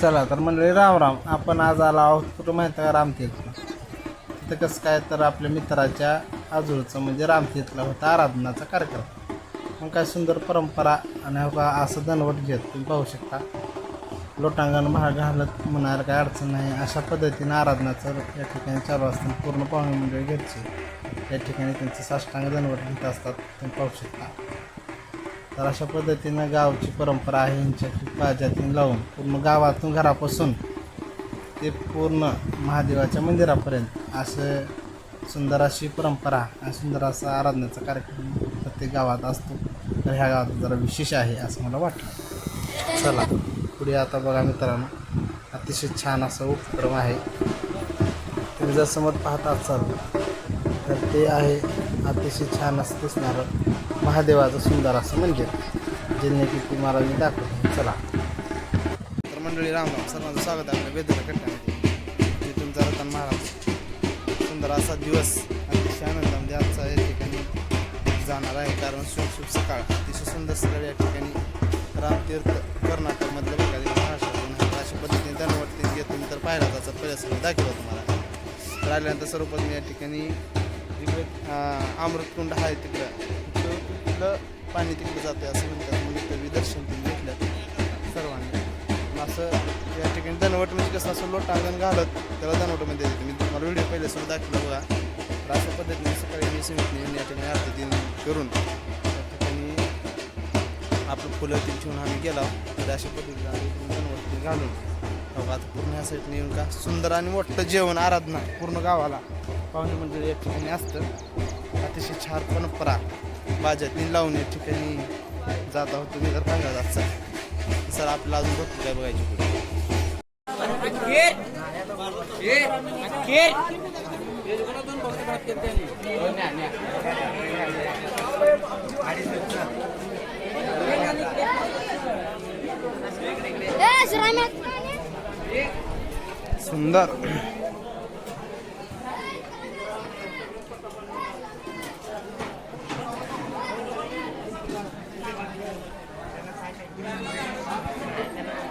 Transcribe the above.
चला तर मंडळी राम राम. आपण आज आलो आहोत कुठं माहिती का रामतीर्थला. तिथं कसं काय तर आपल्या मित्राच्या आजूळचं म्हणजे रामतीर्थला होता आराधनाचा कार्यक्रम. मग काय सुंदर परंपरा आणि हो का असं दणवट घेत तुम्ही पाहू शकता. लोटांगण महाग घालत म्हणायला काय अडचण नाही. अशा पद्धतीनं आराधनाचं या ठिकाणी चालू असतं. पूर्ण पाहुणे मंडळी घरचे या ठिकाणी त्यांचं साष्टांग दणवट घेत असतात तुम्ही पाहू शकता. तर अशा पद्धतीनं गावची परंपरा आहे. ह्यांच्याची पाजातीन लावून पूर्ण गावातून घरापासून ते पूर्ण महादेवाच्या मंदिरापर्यंत असं सुंदर अशी परंपरा आणि सुंदर असा आराधनेचा कार्यक्रम प्रत्येक गावात असतो. तर ह्या गावात जरा विशेष आहे असं मला वाटलं. चला पुढे आता बघा मित्रांनो, अतिशय छान असा उपक्रम आहे. तुम्ही जर समोर पाहत असाल तर ते आहे अतिशय छान असं दिसणारं महादेवाचं सुंदर असं मंदिर, ज्यांनी की तुम्हाला मी दाखवतो. चला तर मंडळी राम राम. सर्वांचं स्वागत आहे आपल्या बेदरा कट्ट्यामध्ये. मी तुमचा रतन महाराज. सुंदर असा दिवस अतिशय आनंदामध्ये आजचा या ठिकाणी जाणार आहे. कारण शुभ सकाळ अतिशय सुंदर सकाळ या ठिकाणी रामतीर्थ कर्नाटकमधल्या भागात महाराष्ट्रातून अशा पद्धतीने दणवट घेतो मी तर पाहिला त्याचा प्रयास दाखवला तुम्हाला. तर आल्यानंतर सर्वप्रथम या ठिकाणी इकडे अमृतकुंड आहे तिकडं पाणी तिकडे जाते असं म्हणतात. मग इथं दर्शन तुम्ही घेतलं सर्वांनी. असं या ठिकाणी दणवट म्हणजे कसं असं लोटांगण घालत त्याला दणवटमध्ये देते. मी तुम्हाला व्हिडिओ पहिले सुद्धा दाखवलं बघा. तर अशा पद्धतीने सकाळी मी समितीने या ठिकाणी आरती दिन करून त्या ठिकाणी आपलं फुलं ती ठेवून आम्ही गेलो. तर अशा पद्धतीने आम्ही दणवट घालून बघा आता पूर्ण ह्या साईडने येऊन का सुंदर आणि मोठं जेवण आराधना पूर्ण गावाला पाहुणे म्हणजे या ठिकाणी असतं. अतिशय छान परंपरा बाजातनी लावून या ठिकाणी जात आहोत. तुम्ही जर पाहिला जात सर आपल्याला अजून भरपूर काय बघायची पुढे. सुंदर